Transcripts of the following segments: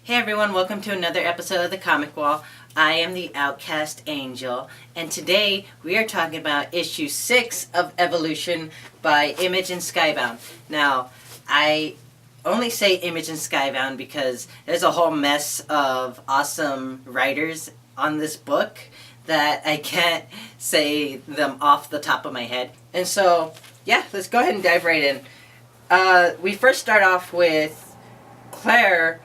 Hey everyone, welcome to another episode of the Comic Wall. I am the Outcast Angel, and today we are talking about issue 6 of Evolution by Image and Skybound. Now, I only say Image and Skybound because there's a whole mess of awesome writers on this book that I can't say them off the top of my head. And so, yeah, let's go ahead and dive right in. We first start off with Claire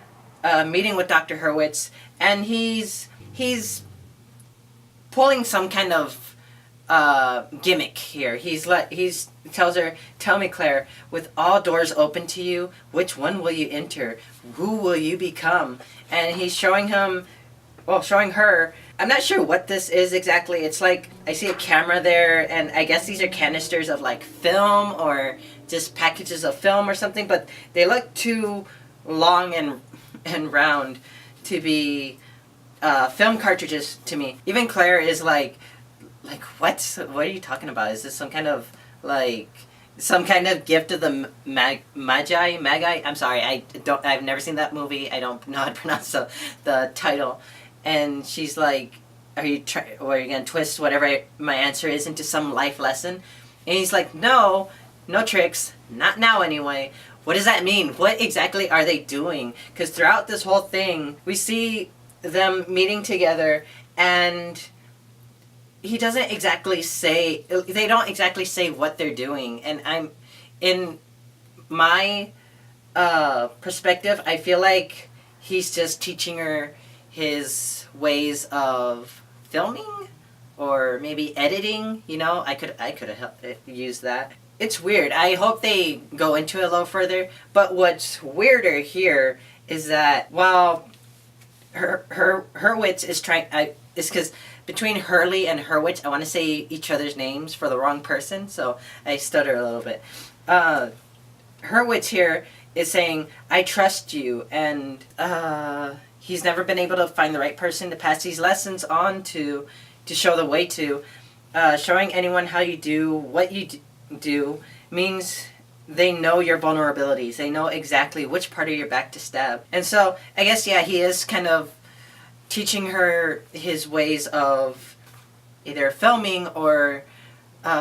meeting with Dr. Hurwitz, and he's pulling some kind of gimmick here. He's tells her, "Tell me, Claire, with all doors open to you, which one will you enter? Who will you become?" And he's showing her. I'm not sure what this is exactly. It's like I see a camera there, and I guess these are canisters of like film or just packages of film or something. But they look too long and round to be film cartridges to me. Even Claire is like what are you talking about? Is this some kind of gift of the Magi? I'm sorry, I've never seen that movie. I don't know how to pronounce the title. And she's like, are you gonna twist whatever my answer is into some life lesson? And he's like, no tricks, not now anyway. What does that mean? What exactly are they doing? Because throughout this whole thing, we see them meeting together, and they don't exactly say what they're doing. And in my perspective, I feel like he's just teaching her his ways of filming or maybe editing. You know, I could have used that. It's weird. I hope they go into it a little further. But what's weirder here is that while Hurwitz is trying, it's because between Hurley and Hurwitz, I want to say each other's names for the wrong person, so I stutter a little bit. Hurwitz here is saying, "I trust you," and he's never been able to find the right person to pass these lessons on to show the way to. Showing anyone how you do what you do means they know your vulnerabilities. They know exactly which part of your back to stab. And so, I guess, yeah, he is kind of teaching her his ways of either filming or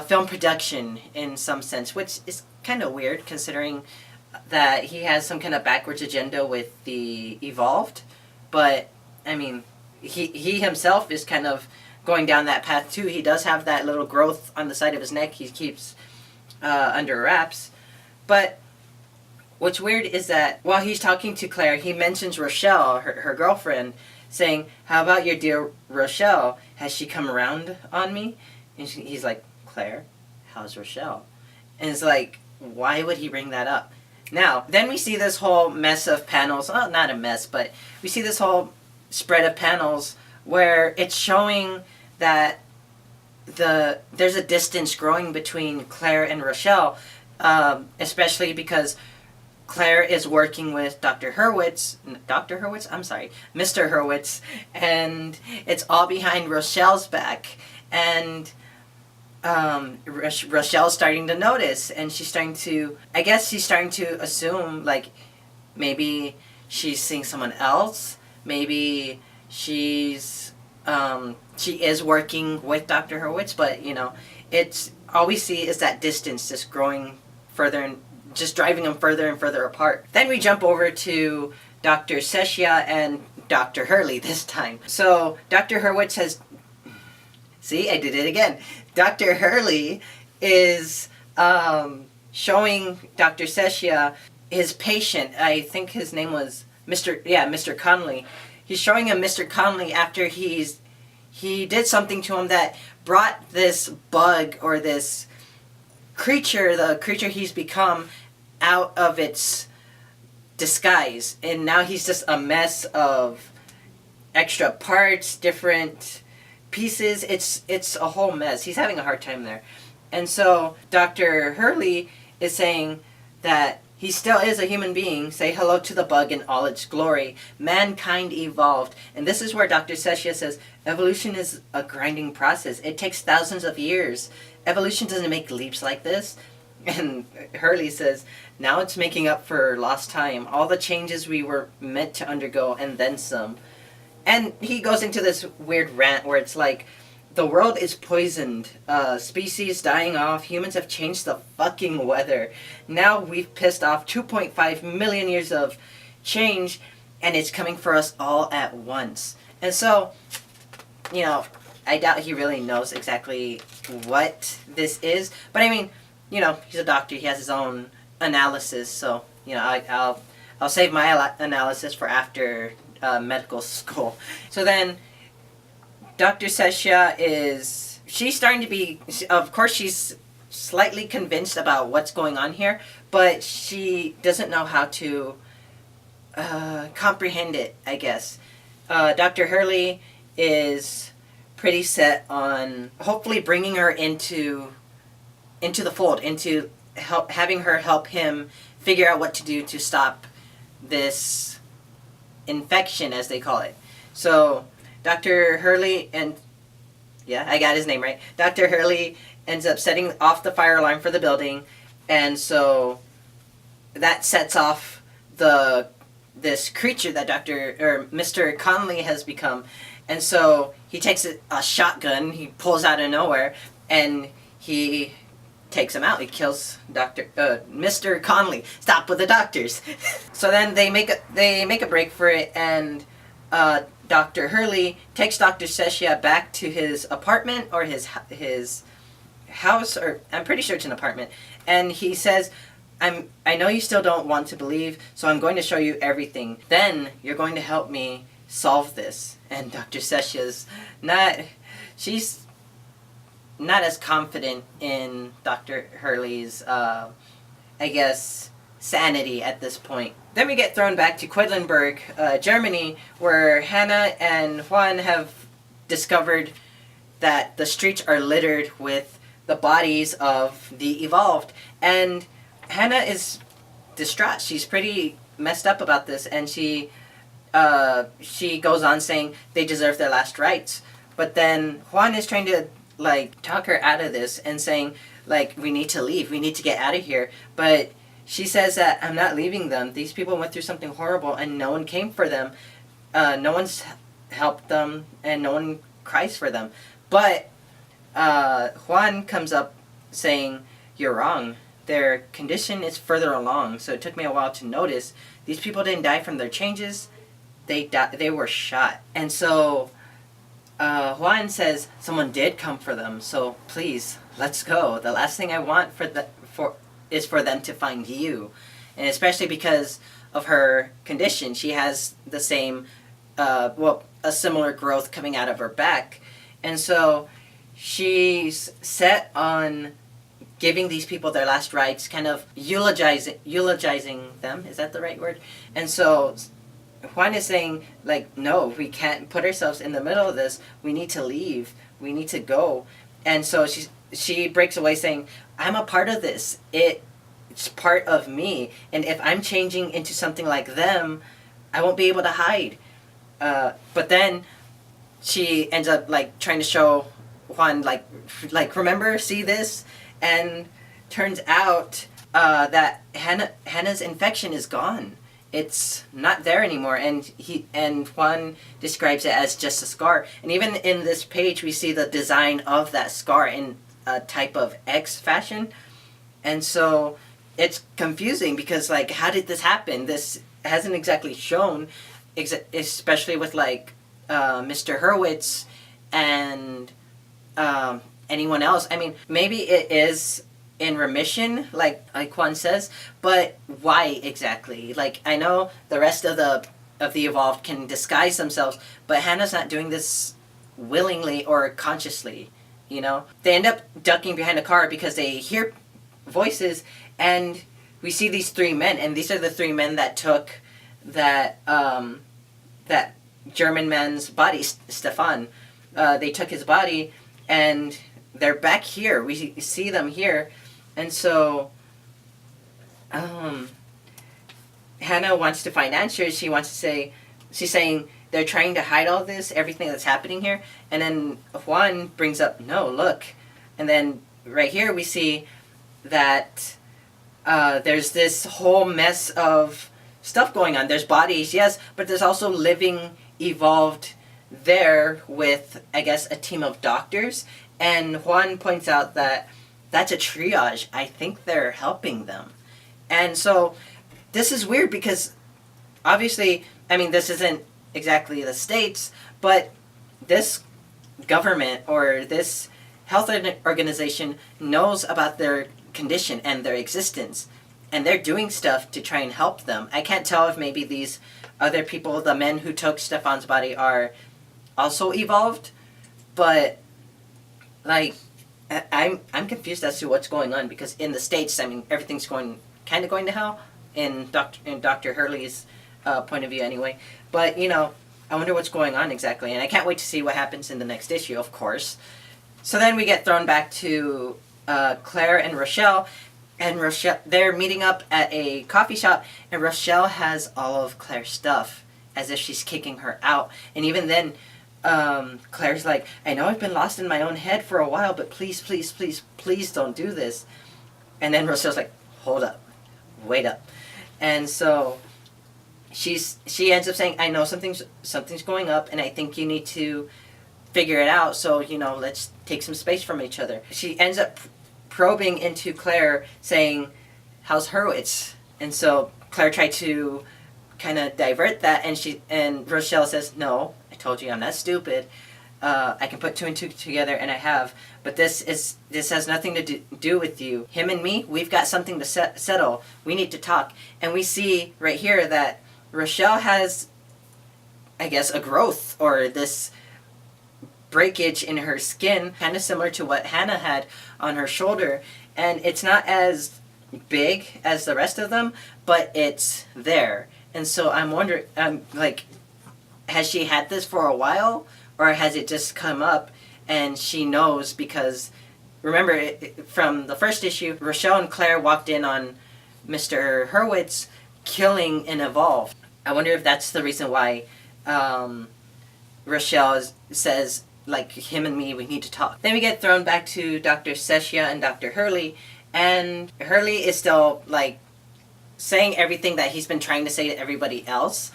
film production in some sense, which is kind of weird considering that he has some kind of backwards agenda with the Evolved. But, I mean, he himself is kind of going down that path too. He does have that little growth on the side of his neck he keeps under wraps. But what's weird is that while he's talking to Claire, he mentions Rochelle, her girlfriend, saying, "How about your dear Rochelle? Has she come around on me?" And he's like, "Claire, how's Rochelle?" And it's like, why would he bring that up? Now, then we see this whole mess of panels. Oh, not a mess, but we see this whole spread of panels where it's showing that there's a distance growing between Claire and Rochelle, especially because Claire is working with Mr. Hurwitz, and it's all behind Rochelle's back, and Rochelle's starting to notice, and she's starting to assume, like, maybe she's seeing someone else, maybe she is working with Dr. Hurwitz, but, you know, it's all we see is that distance just growing further and just driving them further and further apart. Then we jump over to Dr. Seshia and Dr. Hurley this time. So Dr. Hurwitz has... See, I did it again. Dr. Hurley is showing Dr. Seshia his patient. I think his name was Mr. Conley. He's showing him Mr. Conley after he did something to him that brought this bug or this creature, the creature he's become, out of its disguise. And now he's just a mess of extra parts, different pieces. It's a whole mess. He's having a hard time there. And so Dr. Hurley is saying that he still is a human being. Say hello to the bug in all its glory. Mankind evolved. And this is where Dr. Seshia says, evolution is a grinding process. It takes thousands of years. Evolution doesn't make leaps like this. And Hurley says, now it's making up for lost time. All the changes we were meant to undergo and then some. And he goes into this weird rant where it's like, the world is poisoned, species dying off, humans have changed the fucking weather. Now we've pissed off 2.5 million years of change, and it's coming for us all at once. And so, you know, I doubt he really knows exactly what this is. But I mean, you know, he's a doctor, he has his own analysis, so, you know, I'll save my analysis for after medical school. So then, Dr. Sesha she's starting to be, of course she's slightly convinced about what's going on here, but she doesn't know how to comprehend it, I guess. Dr. Hurley is pretty set on hopefully bringing her into the fold, into having her help him figure out what to do to stop this infection, as they call it. So Dr. Hurley I got his name right. Dr. Hurley ends up setting off the fire alarm for the building, and so that sets off this creature that Mr. Conley has become. And so he takes a shotgun, he pulls out of nowhere, and he takes him out. He kills Mr. Conley. Stop with the doctors. So then they make a break for it, and Dr. Hurley takes Dr. Sesha back to his apartment or his house, or I'm pretty sure it's an apartment, and he says, I know you still don't want to believe, so I'm going to show you everything. Then you're going to help me solve this. And Dr. Sesha's she's not as confident in Dr. Hurley's, I guess, sanity at this point. Then we get thrown back to Quedlinburg, Germany, where Hannah and Juan have discovered that the streets are littered with the bodies of the evolved. And Hannah is distraught. She's pretty messed up about this, and she goes on saying they deserve their last rites. But then Juan is trying to, like, talk her out of this and saying, like, we need to leave, we need to get out of here. But she says that I'm not leaving them. These people went through something horrible and no one came for them. No one's helped them and no one cries for them. But Juan comes up saying, you're wrong. Their condition is further along, so it took me a while to notice. These people didn't die from their changes. They were shot. And so Juan says someone did come for them, so please, let's go. The last thing I want is for them to find you. And especially because of her condition. She has the same, a similar growth coming out of her back. And so she's set on giving these people their last rites, kind of eulogizing them. Is that the right word? And so Juan is saying, like, no, we can't put ourselves in the middle of this. We need to leave. We need to go. And so she breaks away saying, I'm a part of this. It's part of me. And if I'm changing into something like them, I won't be able to hide. But then she ends up, like, trying to show Juan, like remember, see this? And turns out that Hannah's infection is gone. It's not there anymore, and Juan describes it as just a scar. And even in this page, we see the design of that scar in a type of X fashion. And so it's confusing because, like, how did this happen? This hasn't exactly shown, especially with, like, Mr. Hurwitz and anyone else. I mean, maybe it is in remission, like Juan says, but why exactly? Like, I know the rest of the evolved can disguise themselves, but Hannah's not doing this willingly or consciously, you know? They end up ducking behind a car because they hear voices, and we see these three men, and these are the three men that took that German man's body, Stefan. They took his body, and they're back here. We see them here. And so Hannah wants to find answers. She's saying they're trying to hide all this, everything that's happening here. And then Juan brings up, no, look. And then right here we see that there's this whole mess of stuff going on. There's bodies, yes, but there's also living, evolved there with, I guess, a team of doctors. And Juan points out that that's a triage. I think they're helping them. And so this is weird because obviously, I mean, this isn't exactly the States, but this government or this health organization knows about their condition and their existence, and they're doing stuff to try and help them. I can't tell if maybe these other people, the men who took Stefan's body, are also evolved, but like I'm confused as to what's going on, because in the States, I mean, everything's going to hell in Dr. Hurley's point of view anyway. But you know, I wonder what's going on exactly, and I can't wait to see what happens in the next issue, of course. So then we get thrown back to Claire and Rochelle, they're meeting up at a coffee shop, and Rochelle has all of Claire's stuff, as if she's kicking her out. And even then, Claire's like, I know I've been lost in my own head for a while, but please, please, please, please don't do this. And then Rochelle's like, hold up, wait up. And so she ends up saying, I know something's going up, and I think you need to figure it out, so, you know, let's take some space from each other. She ends up probing into Claire, saying, how's Hurwitz? And so Claire tried to kind of divert that, and Rochelle says, no, I told you I'm not stupid. I can put two and two together, and I have. But this has nothing to do with you. Him and me, we've got something to settle. We need to talk. And we see right here that Rochelle has, I guess, a growth, or this breakage in her skin, kind of similar to what Hannah had on her shoulder. And it's not as big as the rest of them, but it's there. And so I'm wondering, like, has she had this for a while, or has it just come up and she knows? Because remember, from the first issue, Rochelle and Claire walked in on Mr. Hurwitz killing an evolved. I wonder if that's the reason why Rochelle says, like, him and me, we need to talk. Then we get thrown back to Dr. Seshia and Dr. Hurley, and Hurley is still, like, saying everything that he's been trying to say to everybody else,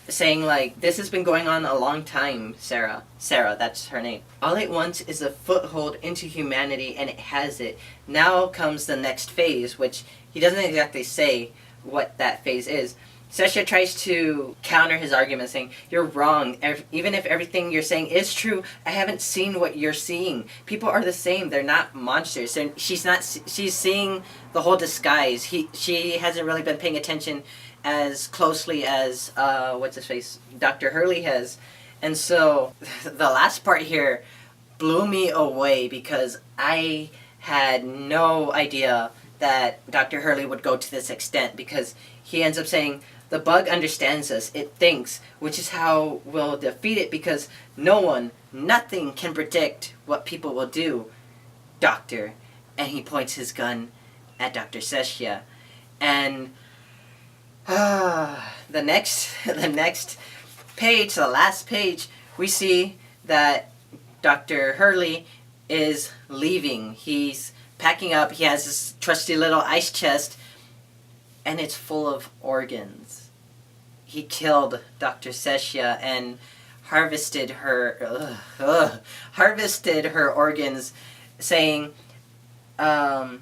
saying, like, this has been going on a long time, Sarah. Sarah, that's her name. All it wants is a foothold into humanity, and it has it. Now comes the next phase, which he doesn't exactly say what that phase is. Sesha tries to counter his argument, saying, you're wrong. Even if everything you're saying is true, I haven't seen what you're seeing. People are the same. They're not monsters. She's seeing the whole disguise. She hasn't really been paying attention as closely as, Dr. Hurley has. And so, the last part here blew me away, because I had no idea that Dr. Hurley would go to this extent, because he ends up saying, the bug understands us, it thinks, which is how we'll defeat it, because nothing can predict what people will do, Doctor. And he points his gun at Dr. Seshia. And the next page, the last page, we see that Dr. Hurley is leaving. He's packing up. He has this trusty little ice chest, and it's full of organs. He killed Dr. Seshia and harvested her organs, saying, 0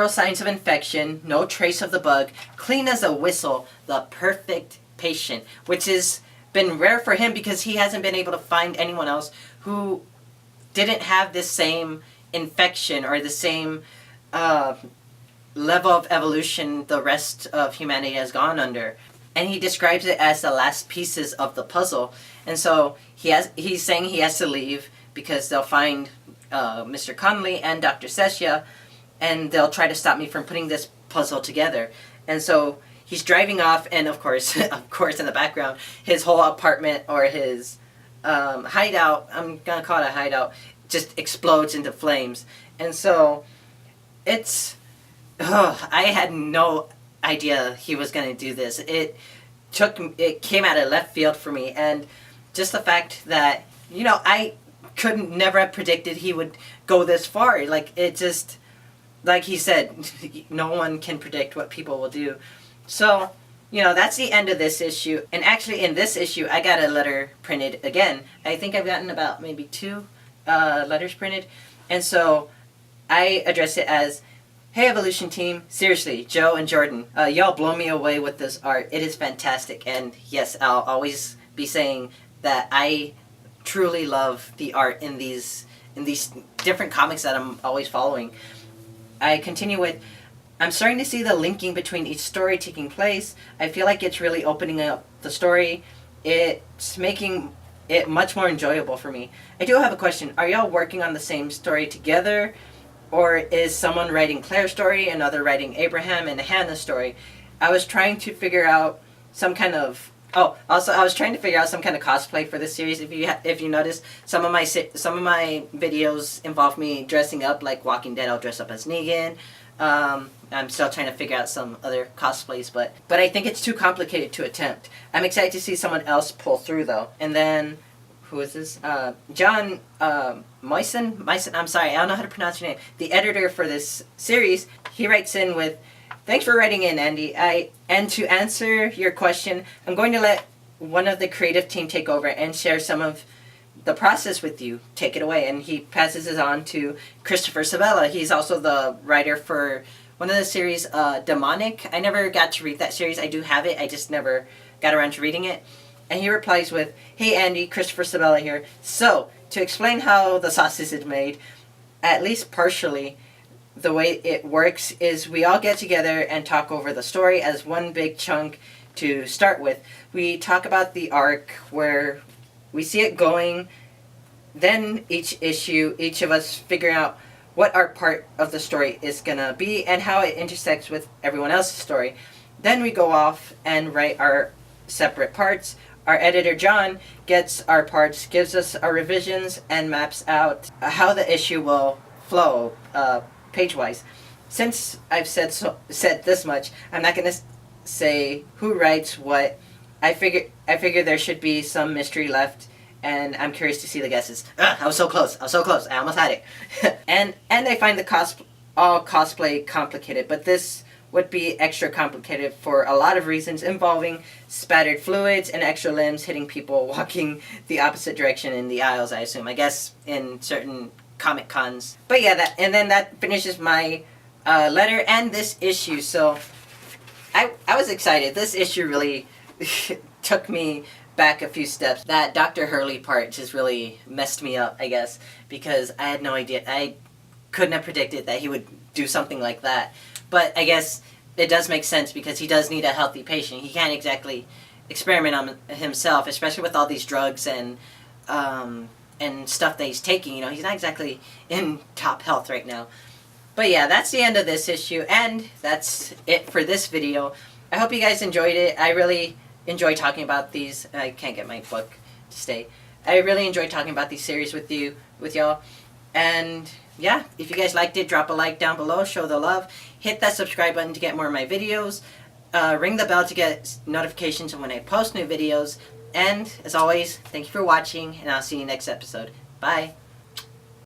signs of infection, no trace of the bug, clean as a whistle, the perfect patient, which has been rare for him, because he hasn't been able to find anyone else who didn't have this same infection or the same level of evolution the rest of humanity has gone under. And he describes it as the last pieces of the puzzle. And so he's saying he has to leave, because they'll find Mr. Connolly and Dr. Seshia, and they'll try to stop me from putting this puzzle together. And so he's driving off, and of course in the background, his whole apartment, or his hideout, I'm gonna call it a hideout, just explodes into flames. And so I had no idea he was going to do this. It came out of left field for me, and just the fact that, I never have predicted he would go this far. Like, it just, like he said, no one can predict what people will do. So, you know, that's the end of this issue. And actually, in this issue, I got a letter printed again. I think I've gotten about maybe 2 letters printed. And so I address it as, "Hey Evolution team, seriously, Joe and Jordan, y'all blow me away with this art. It is fantastic." And yes, I'll always be saying that I truly love the art in these different comics that I'm always following. I continue with, "I'm starting to see the linking between each story taking place. I feel like it's really opening up the story. It's making it much more enjoyable for me. I do have a question. Are y'all working on the same story together? Or is someone writing Claire's story, another writing Abraham and Hannah's story? I was trying to figure out some kind of... Oh, also, I was trying to figure out some kind of cosplay for this series. If you notice, some of my videos involve me dressing up like Walking Dead. I'll dress up as Negan. I'm still trying to figure out some other cosplays, but I think it's too complicated to attempt. I'm excited to see someone else pull through, though." And then, who is this? John Moisen? I'm sorry, I don't know how to pronounce your name. The editor for this series, he writes in with, "Thanks for writing in, Andy. And to answer your question, I'm going to let one of the creative team take over and share some of the process with you. Take it away." And he passes it on to Christopher Sebela. He's also the writer for one of the series, Demonic. I never got to read that series. I do have it. I just never got around to reading it. And he replies with, "Hey Andy, Christopher Sebela here. So, to explain how the sausage is made, at least partially, the way it works is we all get together and talk over the story as one big chunk to start with. We talk about the arc, where we see it going, then each issue, each of us figuring out what our part of the story is gonna be and how it intersects with everyone else's story. Then we go off and write our separate parts. Our editor, John, gets our parts, gives us our revisions, and maps out how the issue will flow, page-wise. Since I've said this much, I'm not going to say who writes what. I figure there should be some mystery left, and I'm curious to see the guesses. I was so close. I almost had it. and I find the cosplay complicated, but this would be extra complicated for a lot of reasons involving spattered fluids and extra limbs hitting people walking the opposite direction in the aisles, I assume. I guess in certain Comic Cons. But yeah, that finishes my letter and this issue. So I was excited. This issue really took me back a few steps. That Dr. Hurley part just really messed me up, I guess, because I had no idea. I couldn't have predicted that he would do something like that. But I guess it does make sense because he does need a healthy patient. He can't exactly experiment on himself, especially with all these drugs and stuff that he's taking. You know, he's not exactly in top health right now. But yeah, that's the end of this issue, and that's it for this video. I hope you guys enjoyed it. I really enjoy talking about these. I can't get my book to stay. I really enjoy talking about these series with y'all. And yeah, if you guys liked it, drop a like down below, show the love. Hit that subscribe button to get more of my videos. Ring the bell to get notifications when I post new videos. And as always, thank you for watching, and I'll see you next episode. Bye.